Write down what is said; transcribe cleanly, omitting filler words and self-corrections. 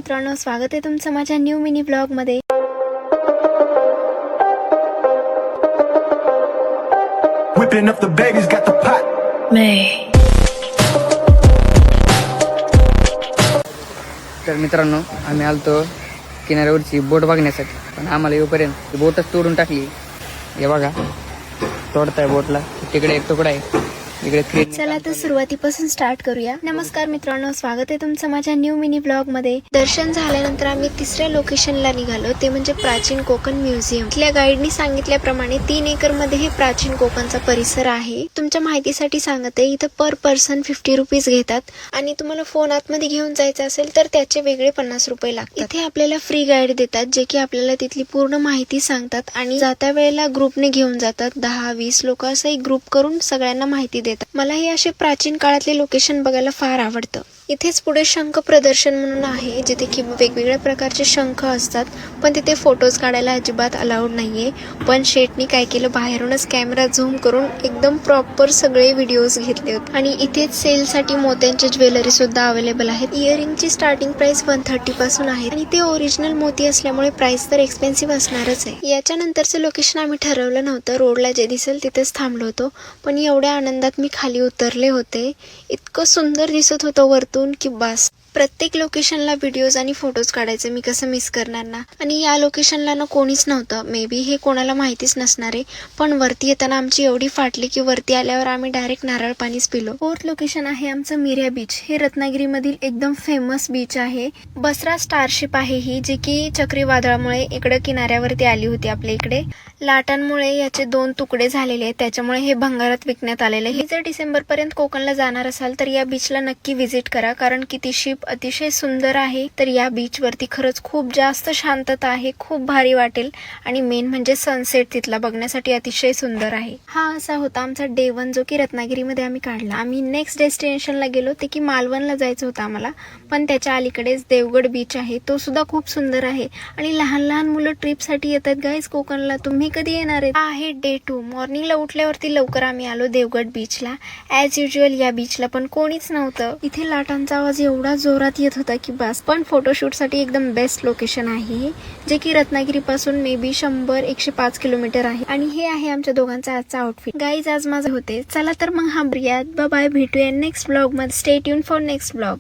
मित्रांनो, स्वागत आहे तुमचं माझ्या न्यू मिनी ब्लॉग मध्ये। Whipping up the babies, got the pot. तर मित्रांनो, आम्ही आलतो किनाऱ्यावरची बोट बघण्यासाठी, पण आम्हाला येऊपर्यंत बोटच तोडून टाकली। हे बघा, तोडताय बोटला, तिकडे एक तुकडा आहे, इकडे चला तर सुरुवातीपासून स्टार्ट करूया। नमस्कार मित्रांनो, स्वागत आहे तुमचं माझ्या न्यू मिनी ब्लॉग मध्ये। दर्शन झाल्यानंतर आम्ही तिसऱ्या लोकेशनला निघालो, ते म्हणजे प्राचीन कोकण म्युझियम। इथल्या गाईडनी सांगितल्याप्रमाणे 3 एकर मध्ये हे प्राचीन कोकणचा परिसर आहे। तुमच्या माहितीसाठी सांगते, इथं पर पर्सन 50 रुपीज घेतात आणि तुम्हाला फोन आतमध्ये घेऊन जायचं असेल तर त्याचे वेगळे 50 रुपये लागतात। इथे आपल्याला फ्री गाईड देतात, जे की आपल्याला तिथली पूर्ण माहिती सांगतात आणि जाता वेळेला ग्रुपने घेऊन जातात। 10-20 लोक असं एक ग्रुप करून सगळ्यांना माहिती देतात। मला हे असे प्राचीन काळातले लोकेशन बघायला फार आवडतं। इथेच पुढे शंख प्रदर्शन म्हणून आहे, जिथे की वेगवेगळ्या प्रकारचे शंख असतात, पण तिथे फोटोज काढायला अजिबात अलाउड नाहीये। पण शेटनी काय केलं, बाहेरूनच कॅमेरा झूम करून एकदम प्रॉपर सगळे व्हिडिओज घेतले होते। आणि इथेच सेल साठी मोत्यांचे ज्वेलरी सुद्धा अवेलेबल आहेत। इयरिंगची स्टार्टिंग प्राइस 130 पासून आहे आणि ते ओरिजिनल मोती असल्यामुळे प्राइस तर एक्सपेन्सिव्ह असणारच आहे। याच्या नंतरचं लोकेशन आम्ही ठरवलं नव्हतं, रोडला जे दिसेल तिथेच थांबलो होतो, पण एवढ्या आनंदात मी खाली उतरले होते। इतकं सुंदर दिसत होतं वरतून की बस। प्रत्येक लोकेशनला व्हिडिओज आणि फोटोज काढायचे, मी कसं मिस करणार ना। आणि या लोकेशनला ना कोणीच नव्हतं, मे बी हे कोणाला माहितीच नसणार आहे, पण वरती येताना आमची एवढी फाटली की वरती आल्यावर आम्ही डायरेक्ट नारळ पाणीच पिलो। फोर्थ लोकेशन आहे आमचं मिऱ्या बीच। हे रत्नागिरी मधील एकदम फेमस बीच आहे। बसरा स्टारशिप आहे ही, जी की चक्रीवादळामुळे इकडे किनाऱ्यावरती आली होती आपल्या इकडे। लाटांमुळे याचे 2 तुकडे झालेले आहेत, त्याच्यामुळे हे भंगारात विकण्यात आलेले आहे। जर डिसेंबर पर्यंत कोकणला जाणार असाल तर या बीचला नक्की व्हिजिट करा, कारण की ती शिप अतिशय सुंदर आहे। तर या बीच वरती खरंच खूप जास्त शांतता आहे, खूप भारी वाटेल आणि मेन म्हणजे सनसेट तिथला बघण्यासाठी अतिशय सुंदर आहे। हा असा होता आमचा डे 1, जो की रत्नागिरीमध्ये आम्ही काढला। आम्ही नेक्स्ट डेस्टिनेशनला गेलो, ते की मालवणला जायचं होतं आम्हाला, पण त्याच्या अलीकडेच देवगड बीच आहे, तो सुद्धा खूप सुंदर आहे। आणि लहान लहान मुलं ट्रिप साठी येतात गाईज कोकणला, तुम्ही कधी येणार आहे? डे 2 मॉर्निंगला उठल्यावरती लवकर आम्ही आलो देवगड बीचला। ॲज युजल या बीचला पण कोणीच नव्हतं। इथे लाटांचा आवाज एवढा जोरात येत होता की बस। पण फोटोशूट साठी एकदम बेस्ट लोकेशन आहे, जे की रत्नागिरी पासून मे बी 100-105 किलोमीटर आहे। आणि हे आहे आमच्या दोघांचा आजचा आउटफिट। गाईज आज माझे होते। चला तर मग हा बाय बाय, भेटूया नेक्स्ट ब्लॉग मध्ये। Stay tune for next blog.